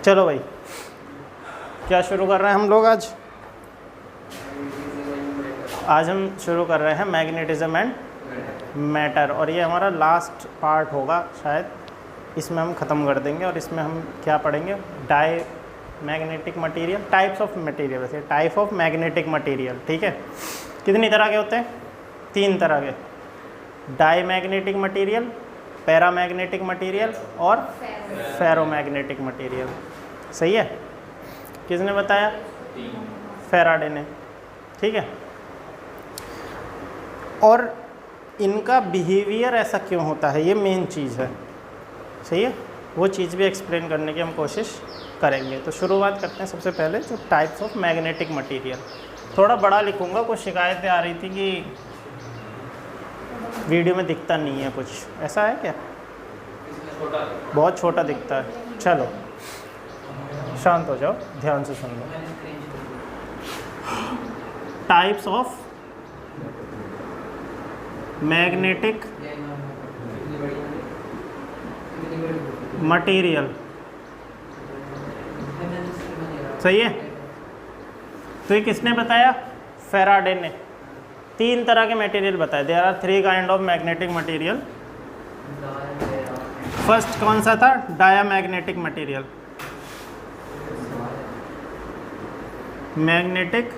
चलो भाई, क्या शुरू कर रहे हैं हम लोग आज हम शुरू कर रहे हैं मैग्नेटिज्म एंड मैटर, और ये हमारा लास्ट पार्ट होगा शायद। इसमें हम ख़त्म कर देंगे और इसमें हम क्या पढ़ेंगे, diamagnetic material, types of material, वैसे टाइप ऑफ मैग्नेटिक मटेरियल। ठीक है, कितनी तरह के होते हैं? 3 तरह के, diamagnetic material, paramagnetic material और फेरोमैग्नेटिक मटेरियल। सही है? किसने बताया? फैराडे ने। ठीक है, और इनका बिहेवियर ऐसा क्यों होता है, ये मेन चीज़ है। सही है, वो चीज़ भी एक्सप्लेन करने की हम कोशिश करेंगे। तो शुरुआत करते हैं सबसे पहले जो टाइप्स ऑफ मैग्नेटिक मटेरियल। थोड़ा बड़ा लिखूंगा, कुछ शिकायतें आ रही थी कि वीडियो में दिखता नहीं है कुछ, ऐसा है क्या? बहुत छोटा दिखता है। चलो शांत हो जाओ, ध्यान से सुन लो। Types of magnetic material. सही है, तो ये किसने बताया? फैराडे ने। 3 तरह के मटेरियल बताए। There are 3 kind of magnetic material. First कौन सा था? Diamagnetic material, magnetic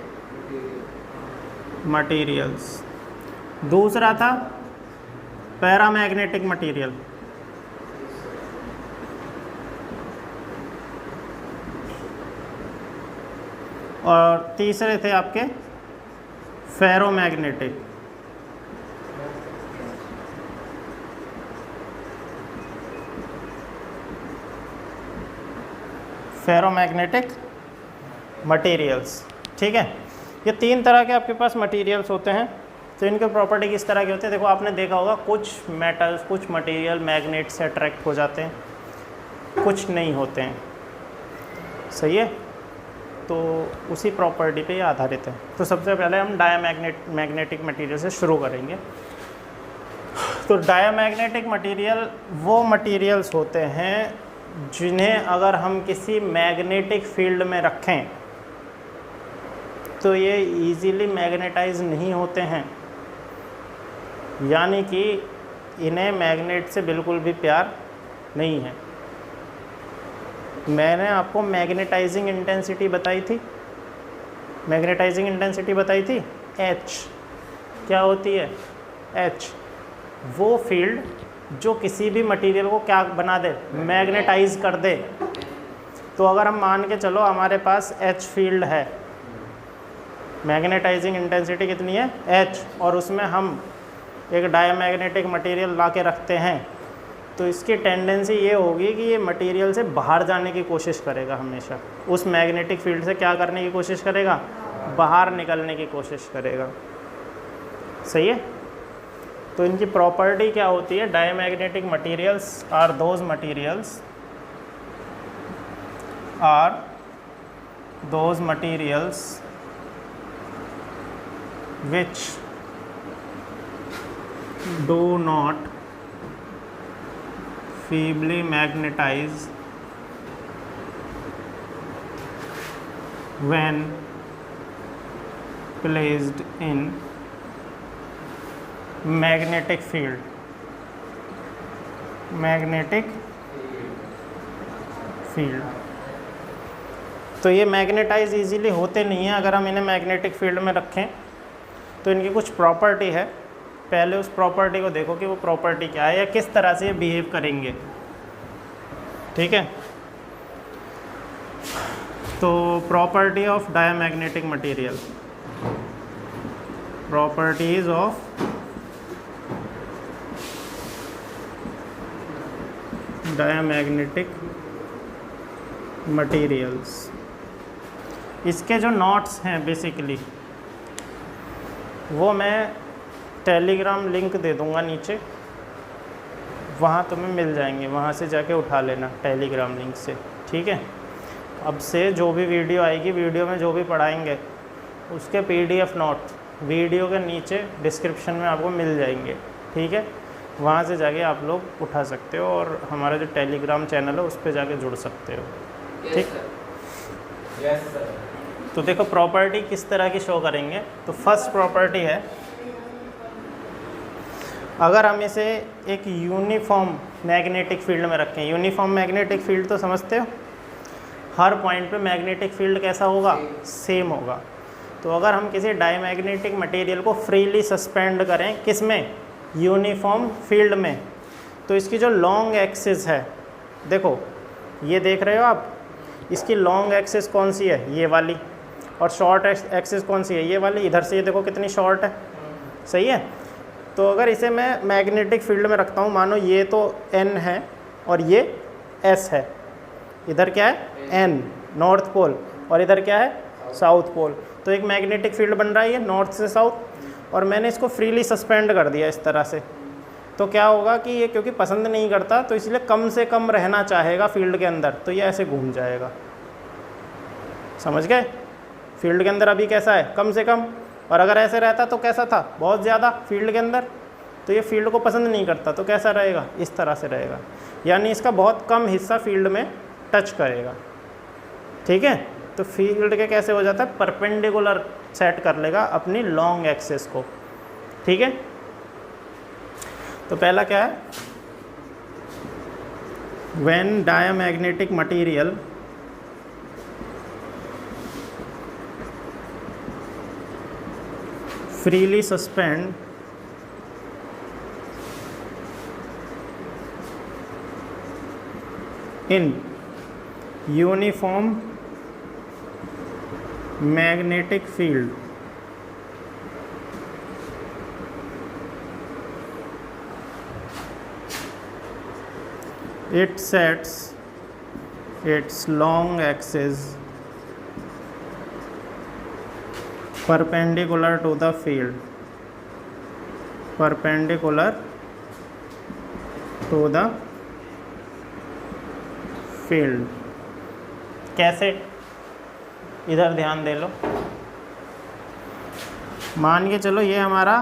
materials. दूसरा था पैरामैग्नेटिक मटेरियल, और तीसरे थे आपके फेरोमैग्नेटिक। Ferromagnetic materials. ठीक है, ये 3 तरह के आपके पास मटेरियल्स होते हैं। तो इनके प्रॉपर्टी किस तरह के होते हैं? देखो, आपने देखा होगा कुछ मेटल्स, कुछ मटेरियल मैग्नेट से अट्रैक्ट हो जाते हैं, कुछ नहीं होते हैं। सही है, तो उसी प्रॉपर्टी पे ये आधारित है। तो सबसे पहले हम मैग्नेटिक मटेरियल से शुरू करेंगे। तो डायामैग्नेटिक मटेरियल वो मटेरियल्स होते हैं जिन्हें अगर हम किसी मैग्नेटिक फील्ड में रखें तो ये इजीली मैग्नेटाइज नहीं होते हैं, यानी कि इन्हें मैग्नेट से बिल्कुल भी प्यार नहीं है। मैंने आपको मैग्नेटाइजिंग इंटेंसिटी बताई थी, मैग्नेटाइजिंग इंटेंसिटी बताई थी H। क्या होती है H? वो फील्ड जो किसी भी मटेरियल को क्या बना दे, मैग्नेटाइज कर दे। तो अगर हम मान के चलो हमारे पास H फील्ड है, मैग्नेटाइजिंग इंटेंसिटी कितनी है H, और उसमें हम एक डायामैग्नेटिक मटेरियल ला के रखते हैं, तो इसकी टेंडेंसी ये होगी कि ये मटेरियल से बाहर जाने की कोशिश करेगा हमेशा। उस मैग्नेटिक फील्ड से क्या करने की कोशिश करेगा? बाहर निकलने की कोशिश करेगा। सही है, तो इनकी प्रॉपर्टी क्या होती है? Diamagnetic materials are those materials which do not feebly magnetize when placed in magnetic field। तो ये मैग्नेटाइज इजीली होते नहीं हैं अगर हम इन्हें मैग्नेटिक फील्ड में रखें। तो इनकी कुछ प्रॉपर्टी है, पहले उस प्रॉपर्टी को देखो कि वो प्रॉपर्टी क्या है या किस तरह से ये बिहेव करेंगे। ठीक है, तो property of diamagnetic material, properties of diamagnetic materials. इसके जो नोट्स हैं बेसिकली वो मैं टेलीग्राम लिंक दे दूंगा नीचे, वहाँ तुम्हें मिल जाएंगे, वहाँ से जाके उठा लेना टेलीग्राम लिंक से। ठीक है, अब से जो भी वीडियो आएगी, वीडियो में जो भी पढ़ाएंगे उसके PDF नोट वीडियो के नीचे डिस्क्रिप्शन में आपको मिल जाएंगे। ठीक है, वहाँ से जाके आप लोग उठा सकते हो और हमारा जो टेलीग्राम चैनल है उस पर जाके जुड़ सकते हो। ठीक। तो देखो प्रॉपर्टी किस तरह की शो करेंगे। तो फर्स्ट प्रॉपर्टी है, अगर हम इसे एक यूनिफॉर्म मैग्नेटिक फील्ड में रखें। यूनिफॉर्म मैग्नेटिक फील्ड तो समझते हो, हर पॉइंट पे मैग्नेटिक फील्ड कैसा होगा, सेम होगा। तो अगर हम किसी डायमैग्नेटिक मटेरियल को फ्रीली सस्पेंड करें, किस में, यूनिफॉर्म फील्ड में, तो इसकी जो लॉन्ग एक्सिस है, देखो ये देख रहे हो आप, इसकी लॉन्ग एक्सिस कौन सी है, ये वाली, और शॉर्ट एक्सिस कौन सी है, ये वाली। इधर से ये देखो कितनी शॉर्ट है, सही है। तो अगर इसे मैं मैग्नेटिक फील्ड में रखता हूँ, मानो ये तो N है और ये S है, इधर क्या है N नॉर्थ पोल और इधर क्या है साउथ पोल, तो एक मैग्नेटिक फील्ड बन रहा है ये नॉर्थ से साउथ, और मैंने इसको फ्रीली सस्पेंड कर दिया इस तरह से। तो क्या होगा कि ये क्योंकि पसंद नहीं करता, तो इसलिए कम से कम रहना चाहेगा फील्ड के अंदर, तो ये ऐसे घूम जाएगा। समझ गए, फील्ड के अंदर अभी कैसा है, कम से कम, और अगर ऐसे रहता तो कैसा था, बहुत ज़्यादा फील्ड के अंदर। तो ये फील्ड को पसंद नहीं करता, तो कैसा रहेगा, इस तरह से रहेगा, यानी इसका बहुत कम हिस्सा फील्ड में टच करेगा। ठीक है, तो फील्ड के कैसे हो जाता है, परपेंडिकुलर सेट कर लेगा अपनी लॉन्ग एक्सिस को। ठीक है, तो पहला क्या है, when diamagnetic material freely suspend in uniform magnetic field, it sets its long axis perpendicular to the field, perpendicular to the field। कैसे, इधर ध्यान दे लो, मान के चलो ये हमारा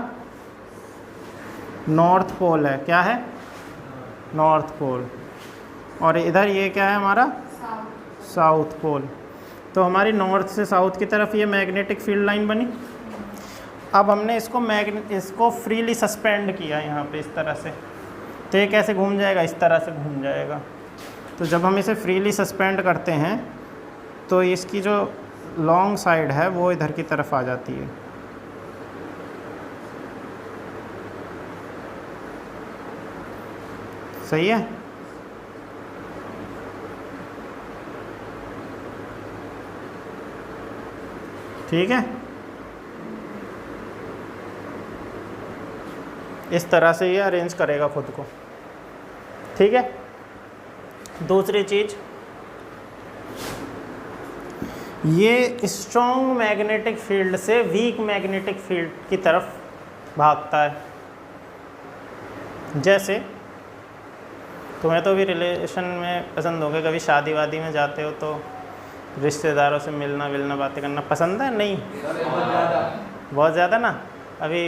नॉर्थ पोल है, क्या है, नॉर्थ पोल, और इधर ये क्या है हमारा साउथ पोल। तो हमारी नॉर्थ से साउथ की तरफ ये मैग्नेटिक फील्ड लाइन बनी। अब हमने इसको फ्रीली सस्पेंड किया यहाँ पे इस तरह से, तो ये कैसे घूम जाएगा, इस तरह से घूम जाएगा। तो जब हम इसे फ्रीली सस्पेंड करते हैं तो इसकी जो लॉन्ग साइड है वो इधर की तरफ आ जाती है। सही है, ठीक है, इस तरह से ये अरेंज करेगा खुद को। ठीक है, दूसरी चीज़, ये स्ट्रॉन्ग मैग्नेटिक फील्ड से वीक मैग्नेटिक फील्ड की तरफ भागता है। जैसे तुम्हें तो भी रिलेशन में पसंद होगा, कभी शादी वादी में जाते हो तो रिश्तेदारों से मिलना बातें करना पसंद है, नहीं बहुत ज़्यादा ना। अभी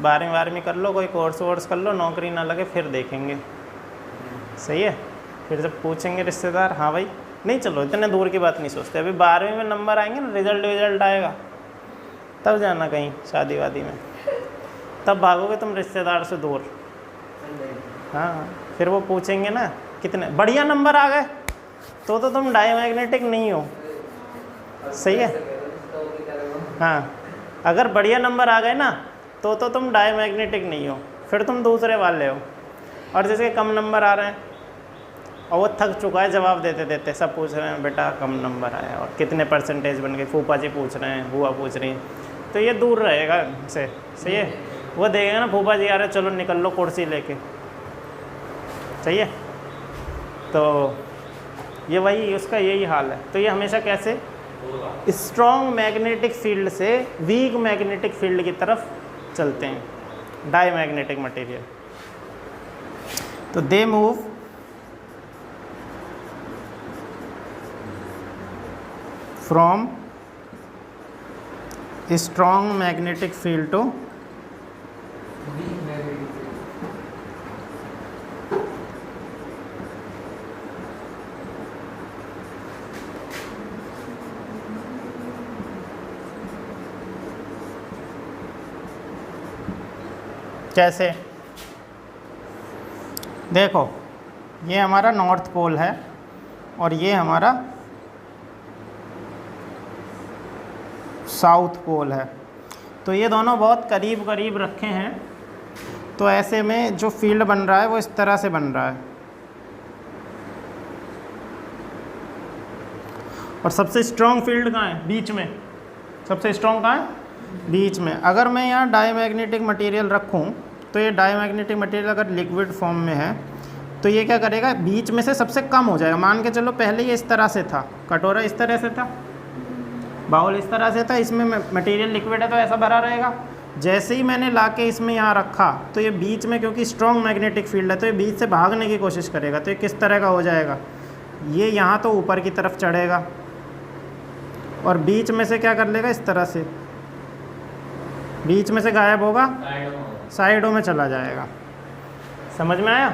12वीं कर लो, कोई कोर्स वोर्स कर लो, नौकरी ना लगे फिर देखेंगे। सही है, फिर जब पूछेंगे रिश्तेदार, हाँ भाई, नहीं चलो इतने दूर की बात नहीं सोचते, अभी 12वीं में नंबर आएंगे ना, रिजल्ट आएगा, तब जाना कहीं शादी वादी में, तब भागोगे तुम रिश्तेदार से दूर। हाँ, फिर वो पूछेंगे ना कितने बढ़िया नंबर आ गए, तो तुम डायमैग्नेटिक नहीं हो। सही है, हाँ, अगर बढ़िया नंबर आ गए ना तो तुम डायमैग्नेटिक नहीं हो, फिर तुम दूसरे वाले हो। और जैसे कम नंबर आ रहे हैं और वो थक चुका है जवाब देते देते, सब पूछ रहे हैं बेटा कम नंबर आया और कितने परसेंटेज बन गए, फूफा जी पूछ रहे हैं, बुआ पूछ रही हैं, तो ये दूर रहेगा से। सही है, वो देखेगा ना फूफा जी आ रहे, चलो निकल लो कुर्सी लेके। सही है, तो ये वही उसका यही हाल है। तो ये हमेशा कैसे स्ट्रॉन्ग मैग्नेटिक फील्ड से वीक मैग्नेटिक फील्ड की तरफ चलते हैं डायमैग्नेटिक मटेरियल। तो they move from strong magnetic field to कैसे? देखो ये हमारा नॉर्थ पोल है और ये हमारा साउथ पोल है, तो ये दोनों बहुत करीब करीब रखे हैं, तो ऐसे में जो फील्ड बन रहा है वो इस तरह से बन रहा है। और सबसे स्ट्रॉन्ग फील्ड कहाँ है? बीच में। सबसे स्ट्रॉन्ग कहाँ है? बीच में। अगर मैं यहाँ डायमैग्नेटिक मटेरियल रखूँ तो ये डायमैग्नेटिक मटेरियल अगर लिक्विड फॉर्म में है तो ये क्या करेगा? बीच में से सबसे कम हो जाएगा। मान के चलो पहले ये इस तरह से था, कटोरा इस तरह से था, बाउल इस तरह से था, इसमें मटेरियल लिक्विड है तो ऐसा भरा रहेगा। जैसे ही मैंने लाके इसमें यहाँ रखा तो ये बीच में, क्योंकि स्ट्रॉन्ग मैग्नेटिक फील्ड है तो ये बीच से भागने की कोशिश करेगा, तो ये किस तरह का हो जाएगा? ये यहाँ तो ऊपर की तरफ चढ़ेगा और बीच में से क्या कर लेगा? इस तरह से बीच में से गायब होगा, साइडों में चला जाएगा। समझ में आया?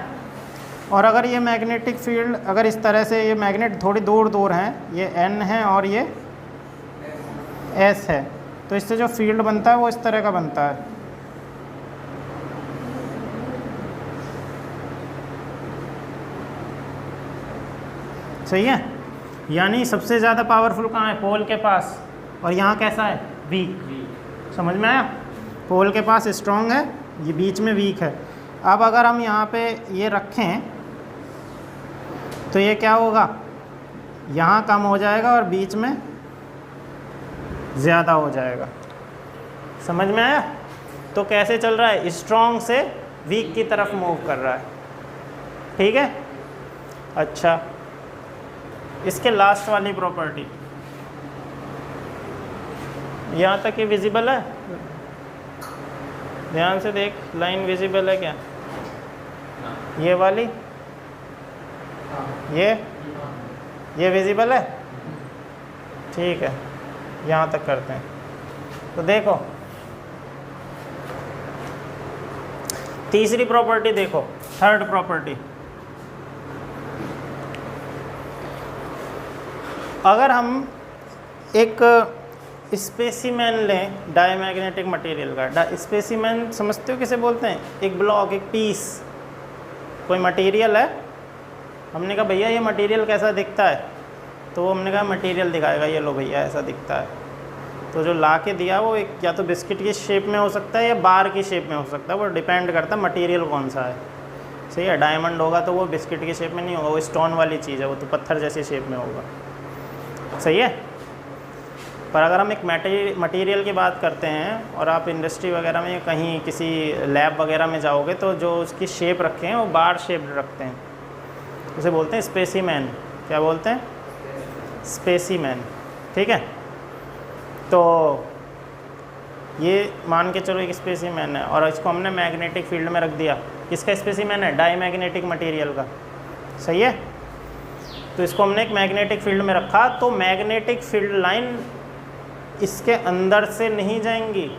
और अगर ये मैग्नेटिक फील्ड अगर इस तरह से, ये मैग्नेट थोड़ी दूर दूर हैं, ये N है और ये S है, तो इससे जो फील्ड बनता है वो इस तरह का बनता है। सही है? यानी सबसे ज़्यादा पावरफुल कहाँ है? पोल के पास। और यहाँ कैसा है? वीक। समझ में आया? पोल के पास स्ट्रॉन्ग है, ये बीच में वीक है। अब अगर हम यहाँ पे ये रखें तो ये क्या होगा? यहाँ कम हो जाएगा और बीच में ज़्यादा हो जाएगा। समझ में आया? तो कैसे चल रहा है? स्ट्रॉन्ग से वीक की तरफ मूव कर रहा है। ठीक है? अच्छा, इसके लास्ट वाली प्रॉपर्टी, यहाँ तक ये विजिबल है? ध्यान से देख, लाइन विजिबल है क्या? ये वाली, ये विजिबल है? ठीक है, यहाँ तक करते हैं। तो देखो तीसरी प्रॉपर्टी देखो, थर्ड प्रॉपर्टी। अगर हम एक स्पेसिमेन लें डायमैग्नेटिक मटेरियल का, स्पेसिमेन समझते हो किसे बोलते हैं? एक ब्लॉक, एक पीस, कोई मटेरियल है, हमने कहा भैया ये मटेरियल कैसा दिखता है, तो हमने कहा मटेरियल दिखाएगा, ये लो भैया ऐसा दिखता है। तो जो ला के दिया वो एक या तो बिस्किट की शेप में हो सकता है या बार की शेप में हो सकता है, वो डिपेंड करता है मटेरियल कौन सा है। सही है? डायमंड होगा तो वो बिस्किट की शेप में नहीं होगा, वो स्टोन वाली चीज़ है, वो तो पत्थर जैसी शेप में होगा। सही है? पर अगर हम एक मटेरियल की बात करते हैं और आप इंडस्ट्री वगैरह में कहीं किसी लैब वगैरह में जाओगे तो जो उसकी शेप रखे हैं वो बार शेप रखते हैं, उसे बोलते हैं स्पेसिमेन। क्या बोलते हैं? स्पेसिमेन। ठीक है? तो ये मान के चलो एक स्पेसिमेन है और इसको हमने मैग्नेटिक फील्ड में रख दिया। किसका स्पेसिमेन है? डायमैग्नेटिक मटेरियल का। सही है? तो इसको हमने एक मैग्नेटिक फील्ड में रखा, तो मैग्नेटिक फील्ड लाइन इसके अंदर से नहीं जाएंगी,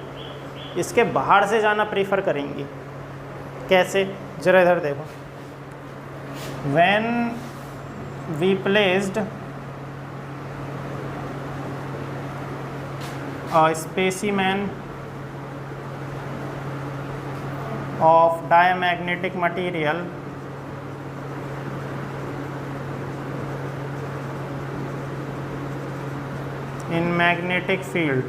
इसके बाहर से जाना प्रीफर करेंगी। कैसे? जरा इधर देखो। When we placed a specimen of diamagnetic material in magnetic field,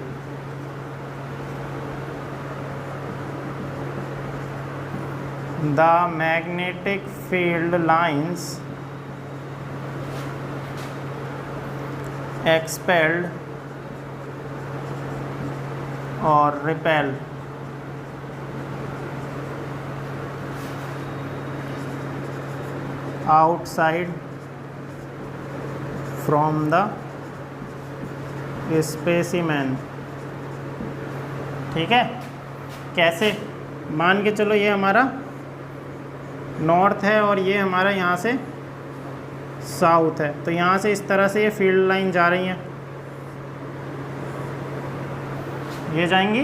the magnetic field lines expelled or repel outside from the specimen। ठीक है? कैसे? मान के चलो ये हमारा नॉर्थ है और ये हमारा यहाँ से साउथ है, तो यहाँ से इस तरह से ये फील्ड लाइन जा रही हैं, ये जाएंगी।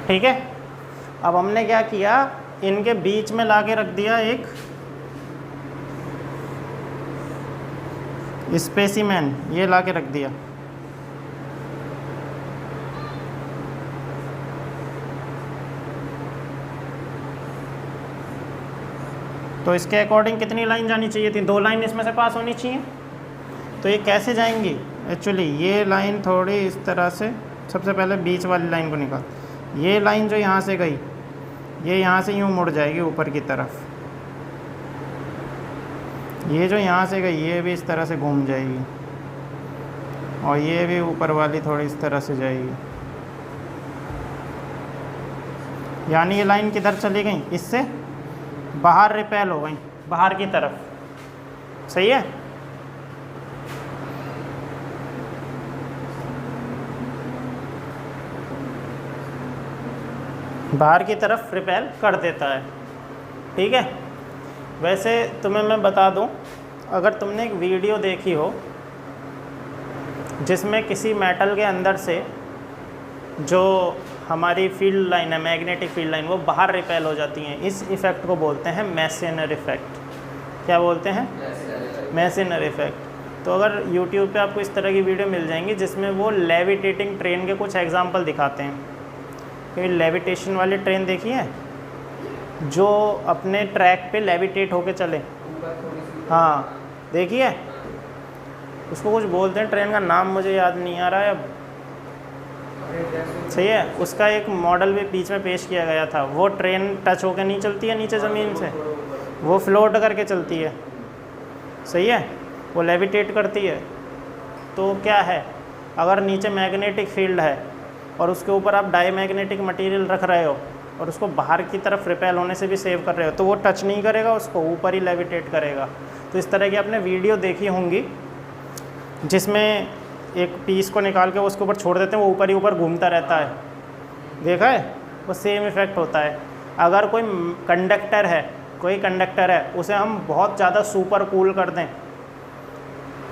ठीक है? अब हमने क्या किया, इनके बीच में लाके रख दिया एक स्पेसिमेन, ये लाके रख दिया। तो इसके अकॉर्डिंग कितनी लाइन जानी चाहिए थी? 2 लाइन इसमें से पास होनी चाहिए। तो ये कैसे जाएंगी? एक्चुअली ये लाइन थोड़ी इस तरह से, सबसे पहले बीच वाली लाइन को निकाल। ये लाइन जो यहाँ से गई, ये यहाँ से यूँ मुड़ जाएगी ऊपर की तरफ। ये जो यहाँ से गई ये भी इस तरह से घूम जाएगी, और ये भी ऊपर वाली थोड़ी इस तरह से जाएगी। यानी ये लाइन किधर चली गई? इससे बाहर रिपेल हो गई, बाहर की तरफ। सही है? बाहर की तरफ रिपेल कर देता है। ठीक है। वैसे तुम्हें मैं बता दूं, अगर तुमने एक वीडियो देखी हो जिसमें किसी मेटल के अंदर से जो हमारी फील्ड लाइन है, मैग्नेटिक फील्ड लाइन, वो बाहर रिपेल हो जाती हैं, इस इफ़ेक्ट को बोलते हैं मेसनर इफ़ेक्ट। क्या बोलते हैं? Meissner effect. तो अगर YouTube पे आपको इस तरह की वीडियो मिल जाएंगी जिसमें वो लेविटेटिंग ट्रेन के कुछ एग्जांपल दिखाते हैं। क्योंकि लेविटेशन वाली ट्रेन देखी है जो अपने ट्रैक पे लेविटेट होके चले? हाँ, देखिए। उसको कुछ बोलते हैं, ट्रेन का नाम मुझे याद नहीं आ रहा है अब। सही है। उसका एक मॉडल भी बीच में पेश किया गया था। वो ट्रेन टच होकर नहीं चलती है नीचे ज़मीन से, वो फ्लोट करके चलती है। सही है। वो लेविटेट करती है। तो क्या है, अगर नीचे मैग्नेटिक फील्ड है और उसके ऊपर आप डाईमैग्नेटिक मटेरियल रख रहे हो और उसको बाहर की तरफ रिपेल होने से भी सेव कर रहे हो, तो वो टच नहीं करेगा उसको, ऊपर ही लेविटेट करेगा। तो इस तरह की आपने वीडियो देखी होंगी जिसमें एक पीस को निकाल के उसके ऊपर छोड़ देते हैं, वो ऊपर ही ऊपर घूमता रहता है। देखा है? वो सेम इफ़ेक्ट होता है। अगर कोई कंडक्टर है, उसे हम बहुत ज़्यादा सुपर कूल कर दें,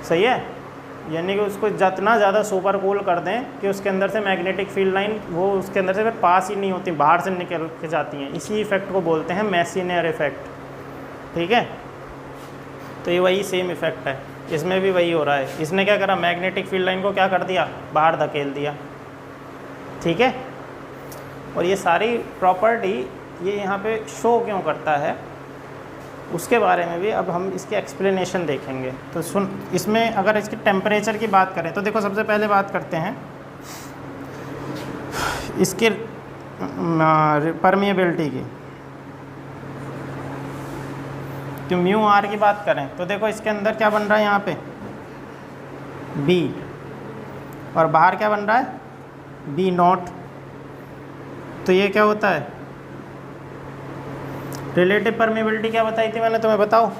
सही है, यानी कि उसको जितना ज़्यादा सुपर कूल कर दें कि उसके अंदर से मैग्नेटिक फील्ड लाइन वो उसके अंदर से फिर पास ही नहीं होती, बाहर से निकल के जाती हैं, इसी इफ़ेक्ट को बोलते हैं मेसनर इफ़ेक्ट। ठीक है। तो ये वही सेम इफ़ेक्ट है, इसमें भी वही हो रहा है। इसने क्या करा, मैग्नेटिक फील्ड लाइन को क्या कर दिया, बाहर धकेल दिया। ठीक है। और ये सारी प्रॉपर्टी ये यहाँ पे शो क्यों करता है, उसके बारे में भी अब हम इसकी एक्सप्लेनेशन देखेंगे। तो सुन, इसमें अगर इसके टेम्परेचर की बात करें तो देखो, सबसे पहले बात करते हैं इसके परमिएबिलिटी की। तो म्यू आर की बात करें तो देखो इसके अंदर क्या बन रहा है, यहाँ पे बी, और बाहर क्या बन रहा है, बी नॉट। तो ये क्या होता है, रिलेटिव परमेबिलिटी क्या बताई थी मैंने तुम्हें, बताओ।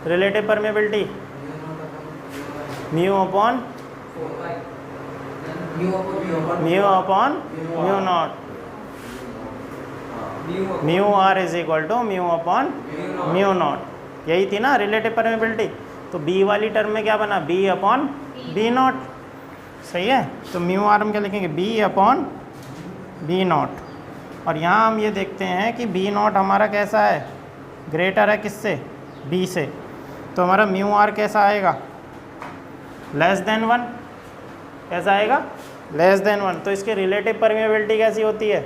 Relative permeability mu upon mu nought, mu r is equal to mu upon mu nought. यही थी ना रिलेटिव परमेबिलिटी। तो बी वाली टर्म में क्या बना, बी अपॉन बी नॉट। सही है। तो म्यू आर हम क्या लिखेंगे, बी अपॉन बी नॉट। और यहाँ हम ये देखते हैं कि बी नॉट हमारा कैसा है, ग्रेटर है किससे, बी से। तो हमारा म्यू आर कैसा आएगा, लेस देन 1। कैसा आएगा, लेस देन 1। तो इसकी रिलेटिव परमेबिलिटी कैसी होती है,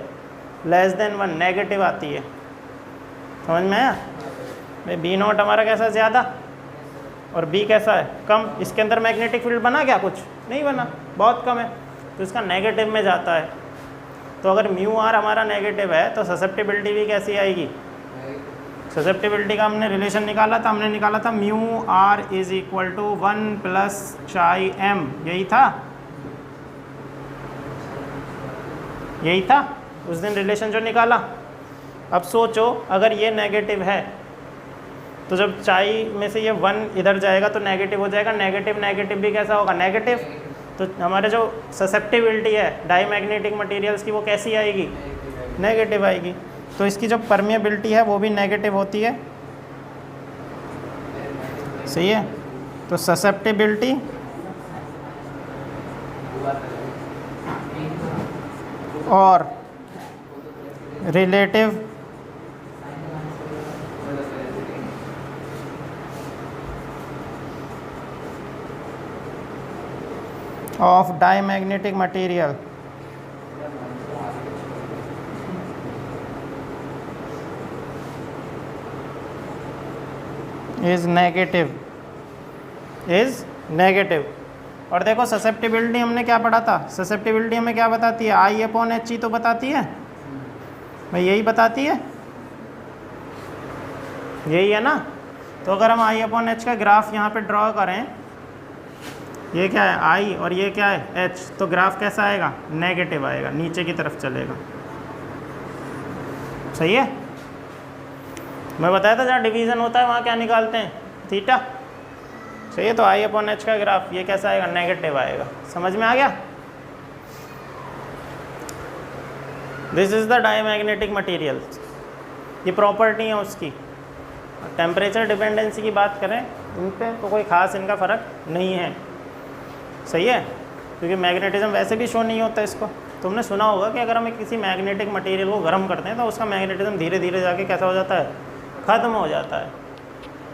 लेस देन 1, नेगेटिव आती है। समझ में आया भाई? बी नॉट हमारा कैसा, ज़्यादा, और बी कैसा है, कम। इसके अंदर मैग्नेटिक फील्ड बना क्या, कुछ नहीं बना, बहुत कम है, तो इसका नेगेटिव में जाता है। तो अगर म्यू आर हमारा नेगेटिव है तो ससेप्टिबिलिटी भी कैसी आएगी, ससेप्टिबिलिटी का हमने रिलेशन निकाला था, हमने निकाला था mu r is equal to 1 plus chi m. यही था, यही था उस दिन रिलेशन जो निकाला। अब सोचो अगर ये नेगेटिव है तो जब चाई में से ये 1 इधर जाएगा तो नेगेटिव हो जाएगा, नेगेटिव नेगेटिव भी कैसा होगा, नेगेटिव। तो हमारे जो ससेप्टिबिलिटी है डाईमैग्नेटिक मटेरियल्स की वो कैसी आएगी, नेगेटिव आएगी। तो इसकी जो परमिएबिलिटी है वो भी नेगेटिव होती है। सही है। तो ससेप्टिबिलिटी और relative of diamagnetic material is negative, is negative. और देखो ससेप्टिबिलिटी हमने क्या पढ़ा था, ससेप्टिबिलिटी हमें क्या बताती है, I/H ही तो बताती है भाई, यही बताती है, यही है ना। तो अगर हम I/H का ग्राफ यहाँ पे ड्रॉ करें, ये क्या है I और ये क्या है H, तो ग्राफ कैसा आएगा, नेगेटिव आएगा, नीचे की तरफ चलेगा। सही है, मैं बताया था जहाँ डिवीज़न होता है वहाँ क्या निकालते हैं, थीटा। सही है, तो I/H का ग्राफ ये कैसा आएगा, नेगेटिव आएगा। समझ में आ गया। This is the diamagnetic material, ये प्रॉपर्टी है उसकी। टेम्परेचर डिपेंडेंसी की बात करें इन पे तो कोई ख़ास इनका फ़र्क नहीं है। सही है, क्योंकि मैग्नेटिज्म वैसे भी शो नहीं होता इसको। तुमने सुना होगा कि अगर हम किसी मैग्नेटिक मटेरियल को गर्म करते हैं तो उसका मैग्नेटिज्म धीरे धीरे जाके कैसा हो जाता है, ख़त्म हो जाता है।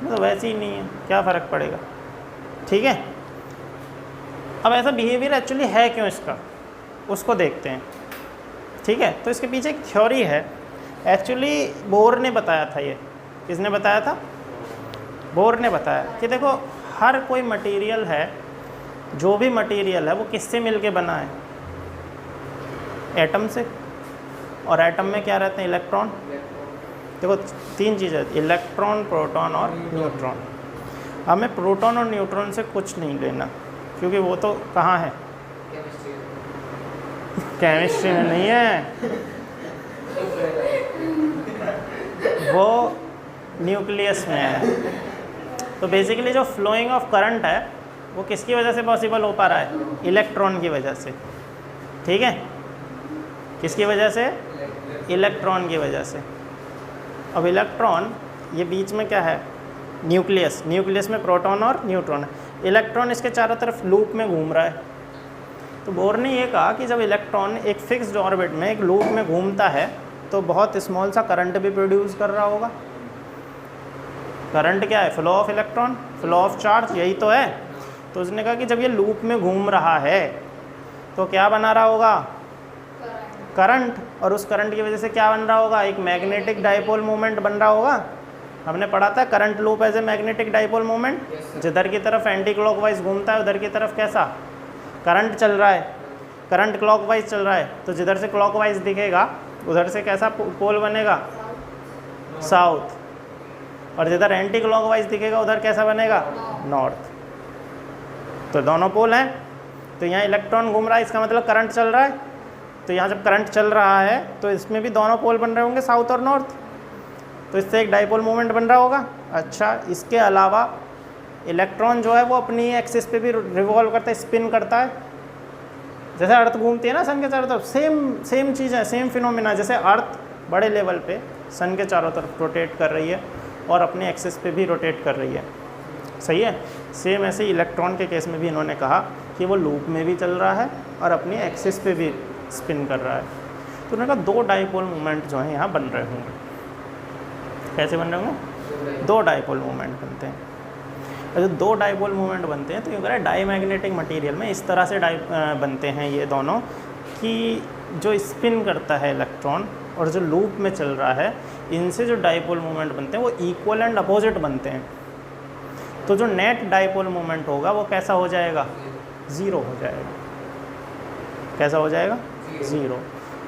तो वैसे ही नहीं है, क्या फ़र्क पड़ेगा। ठीक है, अब ऐसा बिहेवियर एक्चुअली है क्यों इसका, उसको देखते हैं। ठीक है, तो इसके पीछे एक थ्योरी है, एक्चुअली बोर ने बताया था। ये किसने बताया था, बोर ने बताया कि देखो हर कोई मटेरियल है, जो भी मटेरियल है वो किससे मिलके बना है, एटम से। और एटम में क्या रहते हैं, इलेक्ट्रॉन। देखो तीन चीज़ें, इलेक्ट्रॉन, प्रोटॉन और न्यूट्रॉन। हमें प्रोटॉन और न्यूट्रॉन से कुछ नहीं लेना, क्योंकि वो तो कहाँ है, केमिस्ट्री में नहीं है, वो न्यूक्लियस में है। तो बेसिकली जो फ्लोइंग ऑफ करंट है वो किसकी वजह से पॉसिबल हो पा रहा है, इलेक्ट्रॉन की वजह से। ठीक है, किसकी वजह से, इलेक्ट्रॉन की वजह से। अब इलेक्ट्रॉन ये बीच में क्या है, न्यूक्लियस, न्यूक्लियस में प्रोटॉन और न्यूट्रॉन है। इलेक्ट्रॉन इसके चारों तरफ लूप में घूम रहा है। तो बोर ने ये कहा कि जब इलेक्ट्रॉन एक फिक्स्ड ऑर्बिट में एक लूप में घूमता है तो बहुत स्मॉल सा करंट भी प्रोड्यूस कर रहा होगा। करंट क्या है, flow of electron, flow of charge, यही तो है। तो उसने कहा कि जब ये लूप में घूम रहा है तो क्या बना रहा होगा, करंट। और उस करंट की वजह से क्या बन रहा होगा, एक मैग्नेटिक डाइपोल मोमेंट बन रहा होगा। हमने पढ़ा था current loop as a magnetic dipole moment, जिधर की तरफ एंटी क्लॉकवाइज घूमता है उधर की तरफ कैसा करंट चल रहा है, करंट क्लॉकवाइज चल रहा है। तो जिधर से क्लॉकवाइज दिखेगा उधर से कैसा पोल बनेगा, साउथ। और जिधर एंटी क्लॉकवाइज दिखेगा उधर कैसा बनेगा, नॉर्थ। तो दोनों पोल हैं। तो यहाँ इलेक्ट्रॉन घूम रहा है, इसका मतलब करंट चल रहा है। तो यहाँ जब करंट चल रहा है तो इसमें भी दोनों पोल बन रहे होंगे, साउथ और नॉर्थ। तो इससे एक डाइपोल मोमेंट बन रहा होगा। अच्छा, इसके अलावा इलेक्ट्रॉन जो है वो अपनी एक्सिस पे भी रिवॉल्व करता है, स्पिन करता है। जैसे अर्थ घूमती है ना सन के चारों तरफ, सेम चीज़ है, सेम फिनोमिना। जैसे अर्थ बड़े लेवल पे सन के चारों तरफ रोटेट कर रही है और अपने एक्सिस पे भी रोटेट कर रही है। सही है, सेम ऐसे इलेक्ट्रॉन के केस में भी इन्होंने कहा कि वो लूप में भी चल रहा है और अपनी एक्सिस पे भी स्पिन कर रहा है। तो उन्होंने कहा दो डाइपोल मोमेंट जो हैं यहाँ बन रहे होंगे। कैसे बन रहे होंगे, दो डाइपोल मोमेंट बनते हैं। और जो दो डाइपोल मोमेंट बनते हैं तो ये कह रहा है डाईमैग्नेटिक मटेरियल में इस तरह से बनते हैं ये दोनों, कि जो स्पिन करता है इलेक्ट्रॉन और जो लूप में चल रहा है, इनसे जो डाइपोल मोमेंट बनते हैं वो इक्वल एंड अपोजिट बनते हैं। तो जो नेट डाइपोल मोमेंट होगा वो कैसा हो जाएगा, ज़ीरो हो जाएगा। कैसा हो जाएगा, ज़ीरो।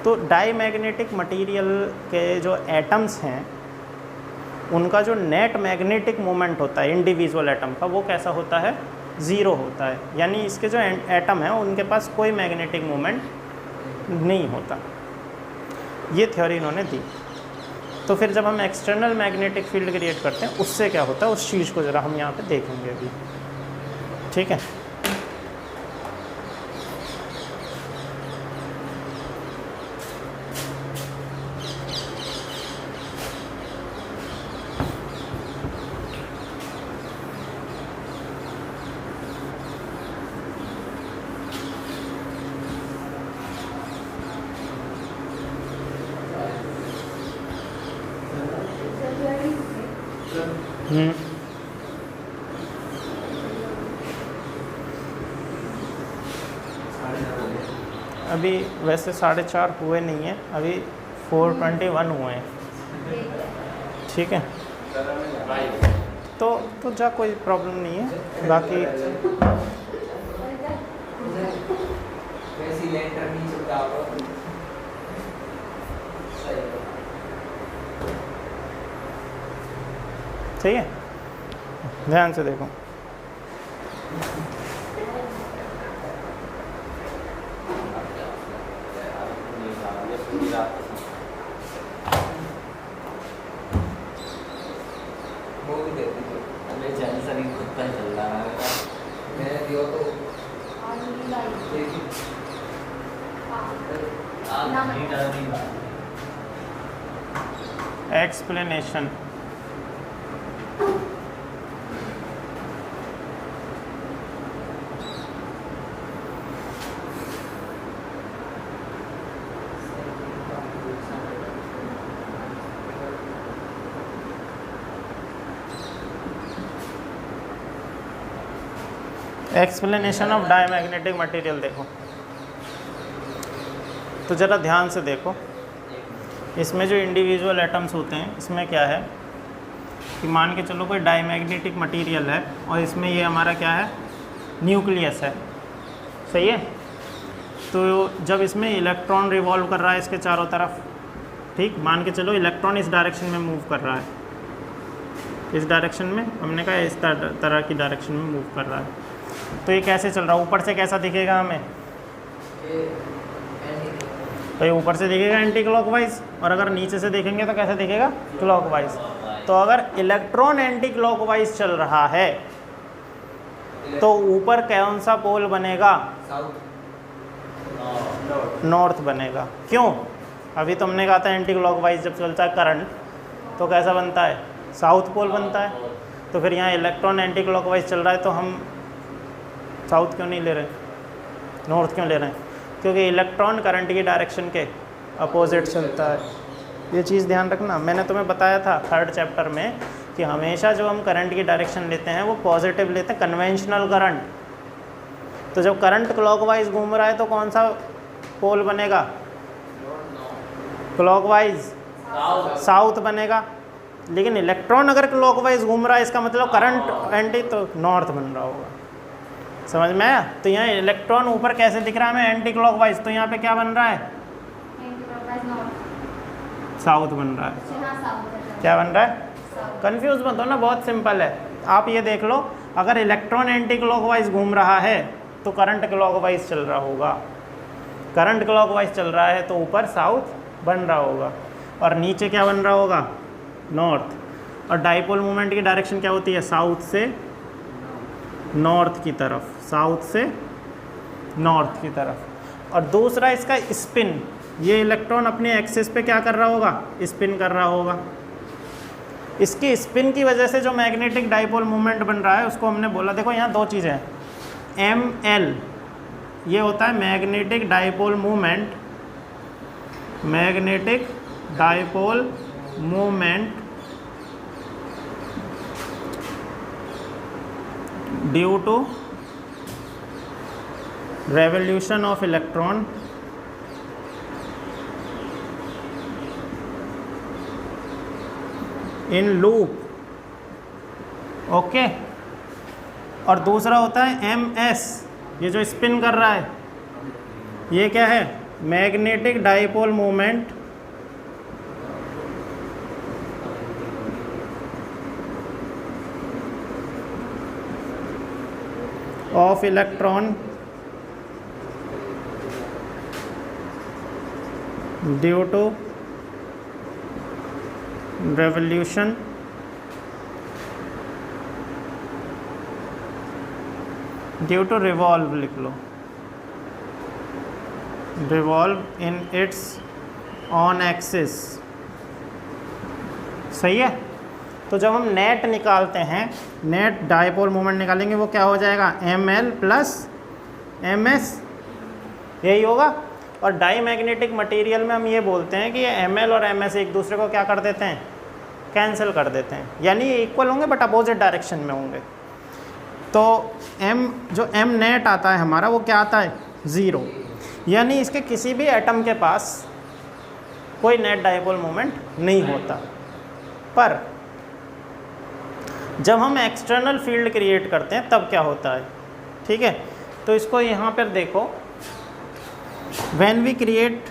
तो डाईमैग्नेटिक मटेरियल के जो एटम्स हैं उनका जो नेट मैग्नेटिक मोमेंट होता है इंडिविजुअल एटम का, वो कैसा होता है, ज़ीरो होता है। यानी इसके जो एटम हैं उनके पास कोई मैग्नेटिक मोमेंट नहीं होता। ये थ्योरी इन्होंने दी। तो फिर जब हम एक्सटर्नल मैग्नेटिक फील्ड क्रिएट करते हैं उससे क्या होता है, उस चीज़ को ज़रा हम यहाँ पे देखेंगे अभी। ठीक है, अभी वैसे 4:30 हुए नहीं हैं, अभी 4:21 हुए हैं। ठीक है, तो जा कोई प्रॉब्लम नहीं है। बाकी सही है, ध्यान से देखो। Explanation explanation of diamagnetic material देखो, तो ज़रा ध्यान से देखो। इसमें जो इंडिविजुअल एटम्स होते हैं, इसमें क्या है कि मान के चलो कोई डायमैग्नेटिक मटेरियल है और इसमें ये हमारा क्या है, न्यूक्लियस है, सही है। तो जब इसमें इलेक्ट्रॉन रिवॉल्व कर रहा है इसके चारों तरफ, ठीक, मान के चलो इलेक्ट्रॉन इस डायरेक्शन में मूव कर रहा है, इस डायरेक्शन में, हमने कहा इस तरह की डायरेक्शन में मूव कर रहा है। तो ये कैसे चल रहा है, ऊपर से कैसा दिखेगा हमें, तो ये ऊपर से दिखेगा एंटी क्लॉकवाइज, और अगर नीचे से देखेंगे तो कैसे दिखेगा, क्लॉकवाइज। तो अगर इलेक्ट्रॉन एंटी क्लॉकवाइज चल रहा है तो ऊपर कौन सा पोल बनेगा, नॉर्थ बनेगा। क्यों, अभी तो हमने कहा था एंटी क्लॉकवाइज जब चलता है करंट तो कैसा बनता है, साउथ पोल बनता है। तो फिर यहाँ इलेक्ट्रॉन एंटी क्लॉकवाइज चल रहा है तो हम साउथ क्यों नहीं ले रहे, नॉर्थ क्यों ले रहे हैं, क्योंकि इलेक्ट्रॉन करंट की डायरेक्शन के अपोजिट चलता है। ये चीज़ ध्यान रखना, मैंने तुम्हें बताया था 3rd चैप्टर में कि हमेशा जो हम करंट की डायरेक्शन लेते हैं वो पॉजिटिव लेते हैं, कन्वेंशनल करंट। तो जब करंट क्लॉकवाइज घूम रहा है तो कौन सा पोल बनेगा, क्लॉकवाइज, साउथ बनेगा। लेकिन इलेक्ट्रॉन अगर क्लॉकवाइज घूम रहा है इसका मतलब करंट एंटी, तो नॉर्थ बन रहा होगा, समझ में आया। तो यहाँ इलेक्ट्रॉन ऊपर कैसे दिख रहा है हमें, एंटी क्लॉकवाइज, तो यहाँ पे क्या बन रहा है, साउथ बन रहा है। क्या बन रहा है, कंफ्यूज मत हो ना, बहुत सिंपल है। आप ये देख लो, अगर इलेक्ट्रॉन एंटी क्लॉकवाइज घूम रहा है तो करंट क्लॉकवाइज चल रहा होगा, करंट क्लॉकवाइज चल रहा है तो ऊपर साउथ बन रहा होगा, और नीचे क्या बन रहा होगा, नॉर्थ। और डाइपोल मोमेंट की डायरेक्शन क्या होती है, साउथ से नॉर्थ की तरफ, साउथ से नॉर्थ की तरफ। और दूसरा इसका स्पिन, ये इलेक्ट्रॉन अपने एक्सिस पे क्या कर रहा होगा, स्पिन कर रहा होगा। इसकी स्पिन की वजह से जो मैग्नेटिक डाइपोल मोमेंट बन रहा है उसको हमने बोला, देखो यहाँ दो चीज़ें हैं, ML ये होता है magnetic dipole moment, magnetic dipole moment due to revolution of electron in loop, okay. और दूसरा होता है MS, ये जो स्पिन कर रहा है, ये क्या है, magnetic dipole moment of electron due to revolution due to revolve, लिख लो, revolve in its own axis, सही है। तो जब हम नेट निकालते हैं, नेट डाइपोल मोमेंट निकालेंगे, वो क्या हो जाएगा, ML प्लस MS, यही होगा। और डाईमैग्नेटिक मटेरियल में हम ये बोलते हैं कि ये ML और MS एक दूसरे को क्या कर देते हैं, कैंसिल कर देते हैं, यानी ये इक्वल होंगे बट अपोजिट डायरेक्शन में होंगे। तो जो M नेट आता है हमारा, वो क्या आता है, 0, यानी इसके किसी भी एटम के पास कोई नेट डाइपोल मोमेंट नहीं होता। पर जब हम एक्सटर्नल फील्ड क्रिएट करते हैं तब क्या होता है, ठीक है। तो इसको यहाँ पर देखो, when we create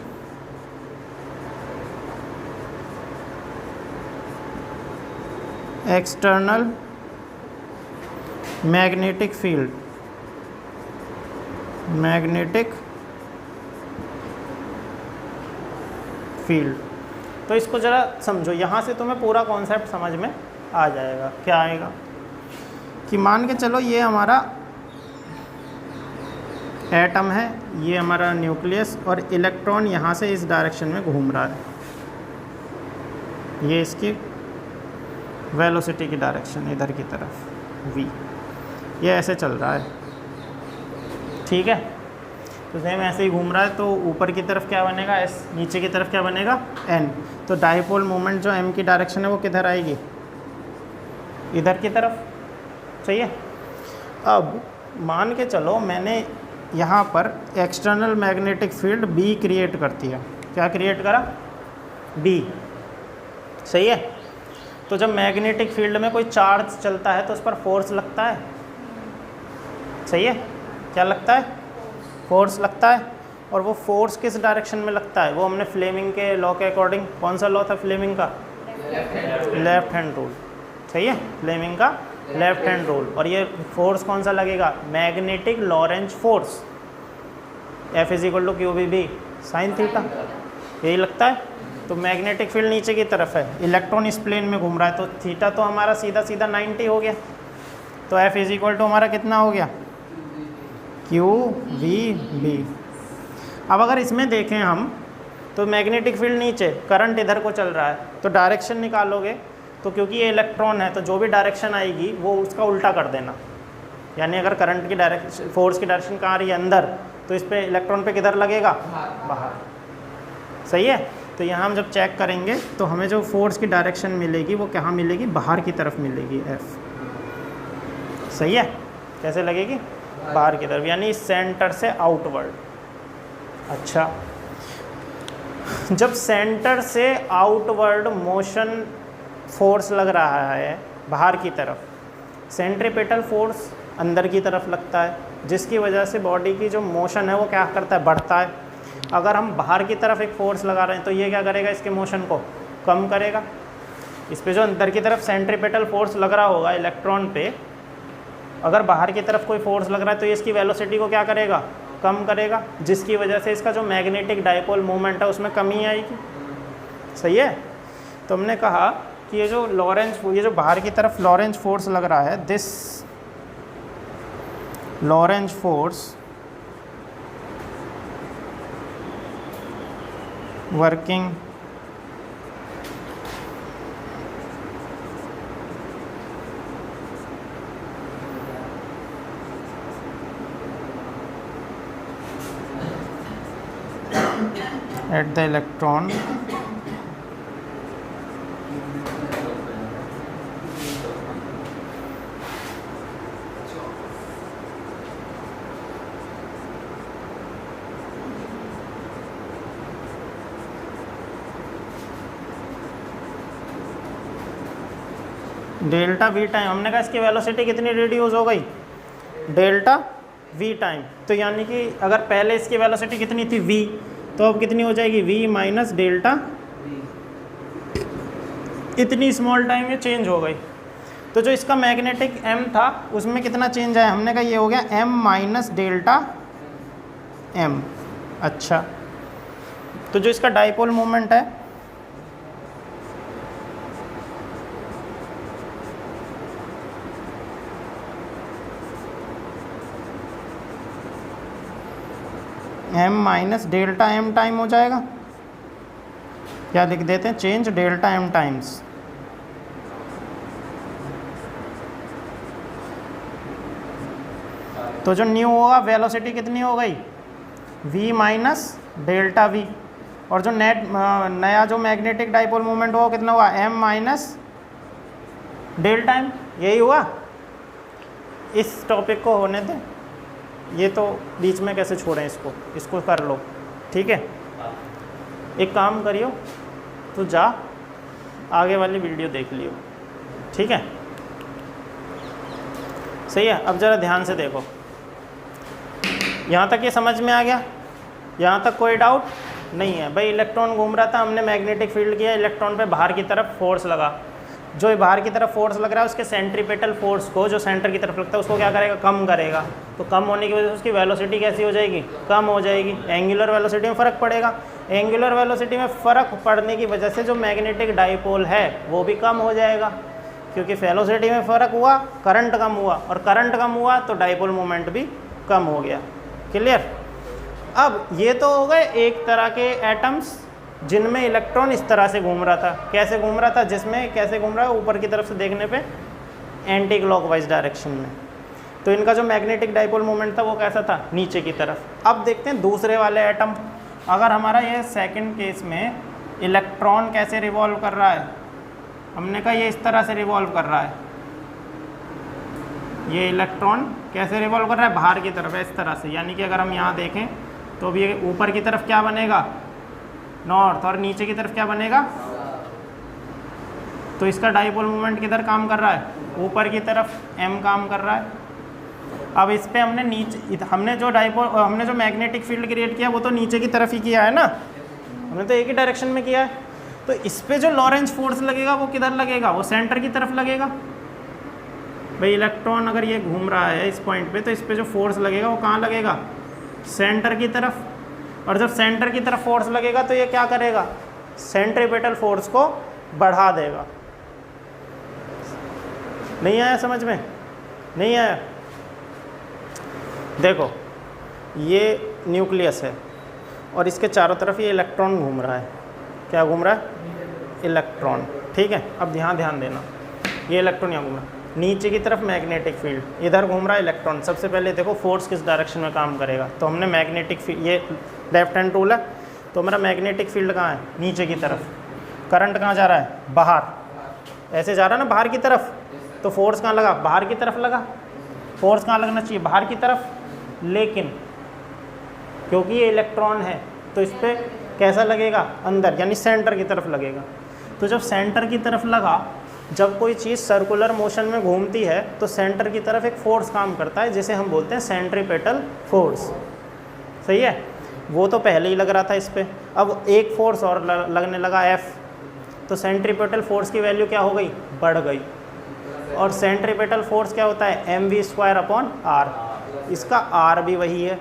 external magnetic field, magnetic field, तो इसको ज़रा समझो, यहाँ से तुम्हें पूरा कॉन्सेप्ट समझ में आ जाएगा। क्या आएगा कि मान के चलो ये हमारा एटम है, ये हमारा न्यूक्लियस, और इलेक्ट्रॉन यहाँ से इस डायरेक्शन में घूम रहा है, ये इसकी वेलोसिटी की डायरेक्शन इधर की तरफ v, ये ऐसे चल रहा है, ठीक है। तो सेम ऐसे ही घूम रहा है, तो ऊपर की तरफ क्या बनेगा s, नीचे की तरफ क्या बनेगा n। तो डाइपोल मोमेंट जो m की डायरेक्शन है वो किधर आएगी, इधर की तरफ, सही है। अब मान के चलो मैंने यहाँ पर external magnetic field B create कर दिया, क्या क्रिएट करा, B, सही है। तो जब मैग्नेटिक फील्ड में कोई चार्ज चलता है तो उस पर फोर्स लगता है, सही है, क्या लगता है, फोर्स लगता है। और वो फोर्स किस डायरेक्शन में लगता है, वो हमने फ्लेमिंग के लॉ के अकॉर्डिंग, कौन सा लॉ था फ्लेमिंग का, लेफ्ट हैंड रूल, सही है, फ्लेमिंग का लेफ्ट हैंड रूल। और ये फोर्स कौन सा लगेगा, magnetic Lorentz force, F = QBB sin theta, यही लगता है। तो मैग्नेटिक फील्ड नीचे की तरफ है, इलेक्ट्रॉन इस प्लेन में घूम रहा है, तो थीटा तो हमारा सीधा सीधा 90 हो गया। तो F = हमारा कितना हो गया, QVB। अब अगर इसमें देखें हम, तो मैग्नेटिक फील्ड नीचे, करंट इधर को चल रहा है, तो डायरेक्शन निकालोगे, तो क्योंकि ये इलेक्ट्रॉन है तो जो भी डायरेक्शन आएगी वो उसका उल्टा कर देना। यानी अगर करंट की डायरेक्शन, फोर्स की डायरेक्शन कहाँ आ रही है, अंदर, तो इस पे इलेक्ट्रॉन पे किधर लगेगा, बाहर, सही है। तो यहाँ हम जब चेक करेंगे तो हमें जो फोर्स की डायरेक्शन मिलेगी वो कहाँ मिलेगी, बाहर की तरफ मिलेगी, F, सही है। कैसे लगेगी, बाहर की तरफ, यानी सेंटर से आउटवर्ड। अच्छा, जब सेंटर से आउटवर्ड मोशन फोर्स लग रहा है बाहर की तरफ, सेंट्रीपेटल फोर्स अंदर की तरफ लगता है, जिसकी वजह से बॉडी की जो मोशन है वो क्या करता है, बढ़ता है। अगर हम बाहर की तरफ एक फोर्स लगा रहे हैं तो ये क्या करेगा, इसके मोशन को कम करेगा। इस पे जो अंदर की तरफ सेंट्रीपेटल फोर्स लग रहा होगा इलेक्ट्रॉन पे, अगर बाहर की तरफ कोई फोर्स लग रहा है तो ये इसकी वेलोसिटी को क्या करेगा, कम करेगा, जिसकी वजह से इसका जो मैग्नेटिक डाइपोल मोमेंट है उसमें कमी आएगी, सही है। तो हमने कहा कि ये जो लॉरेंज, ये जो बाहर की तरफ लॉरेंज फोर्स लग रहा है, this Lorentz force working at the electron delta v time. हमने कहा इसकी वेलोसिटी कितनी रिड्यूस हो गई, डेल्टा वी टाइम। तो यानी कि अगर पहले इसकी वेलोसिटी कितनी थी v, तो अब कितनी हो जाएगी v माइनस डेल्टा, इतनी स्मॉल टाइम में चेंज हो गई। तो जो इसका मैग्नेटिक m था उसमें कितना चेंज आया, हमने कहा ये हो गया m माइनस डेल्टा m। अच्छा, तो जो इसका डाइपोल मोमेंट है m minus delta m time हो जाएगा, क्या लिख देते हैं, चेंज डेल्टा m टाइम्स। तो जो न्यू होगा वेलोसिटी कितनी हो गई, v माइनस डेल्टा v, और जो नया जो मैग्नेटिक डाइपोल मोमेंट होगा कितना हुआ, m माइनस डेल्टा m। यही हुआ। इस टॉपिक को होने दें, ये तो बीच में कैसे छोड़ें इसको कर लो, ठीक है। एक काम करियो, तो जा आगे वाली वीडियो देख लियो, ठीक है। सही है। अब ज़रा ध्यान से देखो, यहाँ तक ये समझ में आ गया? यहाँ तक कोई डाउट नहीं है? भाई इलेक्ट्रॉन घूम रहा था, हमने मैग्नेटिक फील्ड किया, इलेक्ट्रॉन पे बाहर की तरफ फोर्स लगा, जो बाहर की तरफ फोर्स लग रहा है उसके सेंट्रीपेटल फोर्स को, जो सेंटर की तरफ लगता है उसको क्या करेगा? कम करेगा। तो कम होने की वजह से उसकी वेलोसिटी कैसी हो जाएगी? कम हो जाएगी। एंगुलर वेलोसिटी में फ़र्क पड़ेगा। एंगुलर वेलोसिटी में फ़र्क पड़ने की वजह से जो मैग्नेटिक डाइपोल है वो भी कम हो जाएगा, क्योंकि वेलोसिटी में फ़र्क हुआ, करंट कम हुआ, और करंट कम हुआ तो डाइपोल मोमेंट भी कम हो गया। क्लियर? अब ये तो हो गए एक तरह के एटम्स जिनमें इलेक्ट्रॉन इस तरह से घूम रहा था। कैसे घूम रहा था? जिसमें कैसे घूम रहा है? ऊपर की तरफ से देखने पे एंटी क्लॉकवाइज डायरेक्शन में। तो इनका जो मैग्नेटिक डाइपोल मोमेंट था वो कैसा था? नीचे की तरफ। अब देखते हैं दूसरे वाले एटम। अगर हमारा ये सेकंड केस में इलेक्ट्रॉन कैसे रिवॉल्व कर रहा है, हमने कहा ये इस तरह से रिवॉल्व कर रहा है। ये इलेक्ट्रॉन कैसे रिवॉल्व कर रहा है? बाहर की तरफ, इस तरह से। यानी कि अगर हम यहाँ देखें तो अब ये ऊपर की तरफ क्या बनेगा? नॉर्थ, और नीचे की तरफ क्या बनेगा? तो इसका डाइपोल मोमेंट किधर काम कर रहा है? ऊपर की तरफ m काम कर रहा है। अब इस पे हमने जो मैग्नेटिक फील्ड क्रिएट किया वो तो नीचे की तरफ ही किया है ना, हमने तो एक ही डायरेक्शन में किया है। तो इस पे जो लॉरेंज फोर्स लगेगा वो किधर लगेगा? वो सेंटर की तरफ लगेगा। भाई इलेक्ट्रॉन अगर ये घूम रहा है इस पॉइंट पे, तो इस पे जो फोर्स लगेगा वो कहाँ लगेगा? सेंटर की तरफ। और जब सेंटर की तरफ फोर्स लगेगा तो ये क्या करेगा? सेंट्रीपेटल फोर्स को बढ़ा देगा। नहीं आया समझ में? नहीं आया? देखो, ये न्यूक्लियस है और इसके चारों तरफ ये इलेक्ट्रॉन घूम रहा है। क्या घूम रहा है? इलेक्ट्रॉन। ठीक है, अब ध्यान देना, ये इलेक्ट्रॉन यहाँ घूम रहा है। नीचे की तरफ मैग्नेटिक फील्ड, इधर घूम रहा है इलेक्ट्रॉन। सबसे पहले देखो फोर्स किस डायरेक्शन में काम करेगा। तो हमने मैग्नेटिक फील्ड, ये लेफ्ट हैंड टूल है, तो हमारा मैग्नेटिक फील्ड कहाँ है? नीचे की तरफ। करंट कहाँ जा रहा है? बाहर। ऐसे जा रहा है ना बाहर की तरफ, तो फोर्स कहाँ लगा? बाहर की तरफ लगा। फोर्स कहाँ लगना चाहिए? बाहर की तरफ। लेकिन क्योंकि ये इलेक्ट्रॉन है तो इस पर कैसा लगेगा? अंदर, यानी सेंटर की तरफ लगेगा। तो जब सेंटर की तरफ लगा, जब कोई चीज़ सर्कुलर मोशन में घूमती है तो सेंटर की तरफ एक फोर्स काम करता है जिसे हम बोलते हैं सेंट्रीपेटल फोर्स। सही है? वो तो पहले ही लग रहा था इस पर, अब एक फोर्स और लगने लगा F, तो सेंट्रीपेटल फोर्स की वैल्यू क्या हो गई? बढ़ गई। और सेंट्रीपेटल फोर्स क्या होता है? mv²/r। इसका r भी वही है,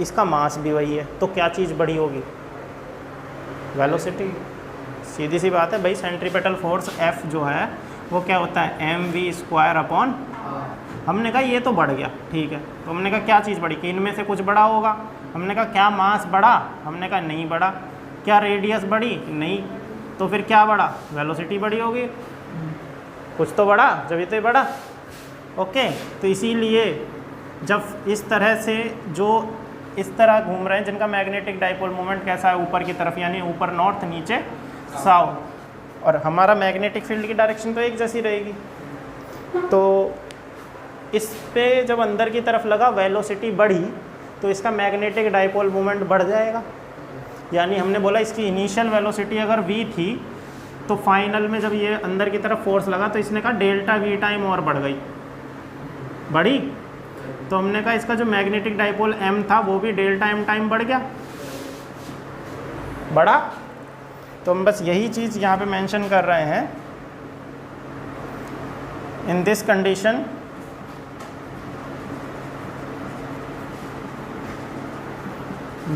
इसका मास भी वही है, तो क्या चीज़ बड़ी होगी? वेलोसिटी। सीधी सी बात है भाई, सेंट्रीपेटल फोर्स F जो है वो क्या होता है? mv²/r। हमने कहा ये तो बढ़ गया, ठीक है। तो हमने कहा क्या चीज़ बढ़ी? कि इनमें से कुछ बड़ा होगा। हमने कहा क्या मास बढ़ा? हमने कहा नहीं बढ़ा। क्या रेडियस बढ़ी? नहीं। तो फिर क्या बढ़ा? वेलोसिटी बढ़ी होगी। कुछ तो बढ़ा, जब ये बढ़ा। ओके, तो इसीलिए जब इस तरह से जो इस तरह घूम रहे हैं जिनका मैग्नेटिक डाइपोल मोमेंट कैसा है? ऊपर की तरफ, यानी ऊपर नॉर्थ, नीचे साउथ। और हमारा मैग्नेटिक फील्ड की डायरेक्शन तो एक जैसी रहेगी। तो इस पे जब अंदर की तरफ लगा, वेलोसिटी बढ़ी, तो इसका मैग्नेटिक डाइपोल मोमेंट बढ़ जाएगा। यानी हमने बोला इसकी इनिशियल वेलोसिटी अगर v थी, तो फाइनल में जब ये अंदर की तरफ फोर्स लगा तो इसने कहा डेल्टा v टाइम और बढ़ गई, बढ़ी। तो हमने कहा इसका जो मैग्नेटिक डाइपोल m था वो भी डेल्टा m टाइम बढ़ गया, बढ़ा। तो हम बस यही चीज़ यहाँ पे मेंशन कर रहे हैं। In this condition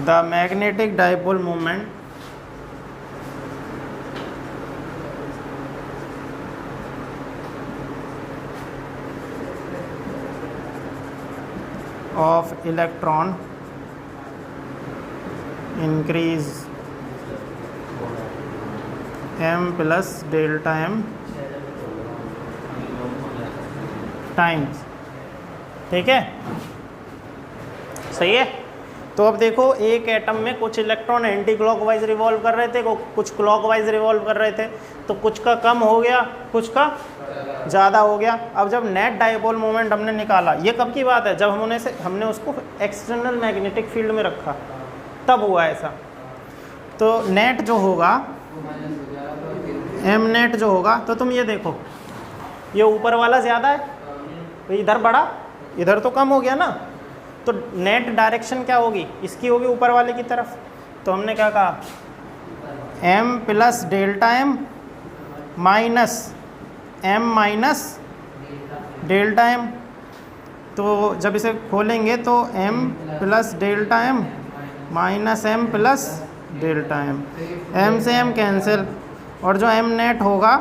the magnetic dipole moment of electron increase m plus delta m times। ठीक है, सही है। तो अब देखो, एक एटम में कुछ इलेक्ट्रॉन एंटी क्लॉकवाइज रिवॉल्व कर रहे थे, कुछ क्लॉकवाइज रिवॉल्व कर रहे थे, तो कुछ का कम हो गया, कुछ का ज़्यादा हो गया। अब जब नेट डाइपोल मोमेंट हमने निकाला, ये कब की बात है? जब हमने उसको एक्सटर्नल मैग्नेटिक फील्ड में रखा, तब हुआ ऐसा। तो नेट जो होगा, एम नेट जो होगा, तो तुम ये देखो, ये ऊपर वाला ज़्यादा है, तो इधर बढ़ा, इधर तो कम हो गया ना, तो नेट डायरेक्शन क्या होगी, इसकी होगी ऊपर वाले की तरफ। तो हमने क्या कहा, m plus delta m minus m minus delta m। तो जब इसे खोलेंगे तो m plus delta m minus m plus delta m, m से m कैंसिल, और जो m नेट होगा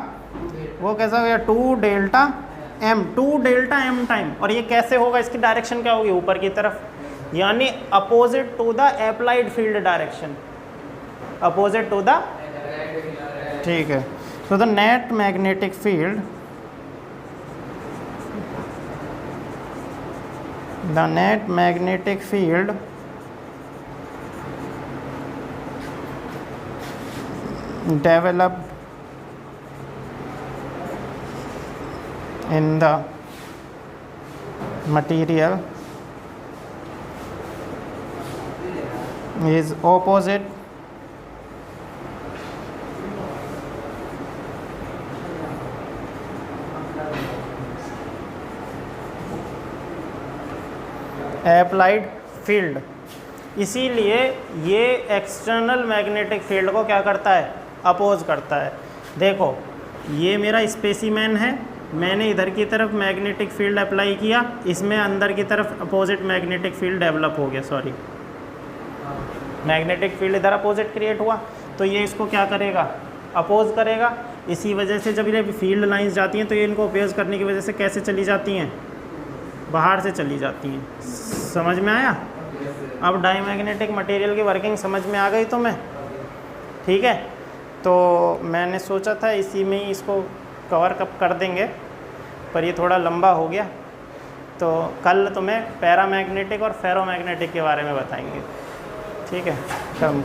वो कैसा हो गया, 2 delta m, 2 delta m time. और ये कैसे होगा, इसकी डायरेक्शन क्या होगी, ऊपर की तरफ, यानी opposite to the applied field direction, opposite to the, ठीक है। तो the net magnetic field, the net magnetic field developed in the material is opposite applied field। इसीलिए ये एक्सटर्नल मैग्नेटिक फील्ड को क्या करता है, अपोज करता है। देखो ये मेरा स्पेसिमेन है, मैंने इधर की तरफ मैग्नेटिक फील्ड अप्लाई किया, इसमें अंदर की तरफ अपोजिट मैग्नेटिक फील्ड डेवलप हो गया, सॉरी मैग्नेटिक फील्ड इधर अपोजिट क्रिएट हुआ, तो ये इसको क्या करेगा, अपोज करेगा। इसी वजह से जब ये फील्ड लाइंस जाती हैं तो ये इनको अपोज करने की वजह से कैसे चली जाती हैं, बाहर से चली जाती हैं। समझ में आया? अब डाईमैग्नेटिक मटेरियल की वर्किंग समझ में आ गई तुम्हें, ठीक है। तो मैंने सोचा था इसी में ही इसको कवर कप कर देंगे, पर ये थोड़ा लंबा हो गया, तो कल तुम्हें पैरामैग्नेटिक और फेरोमैग्नेटिक के बारे में बताएंगे, ठीक है। कम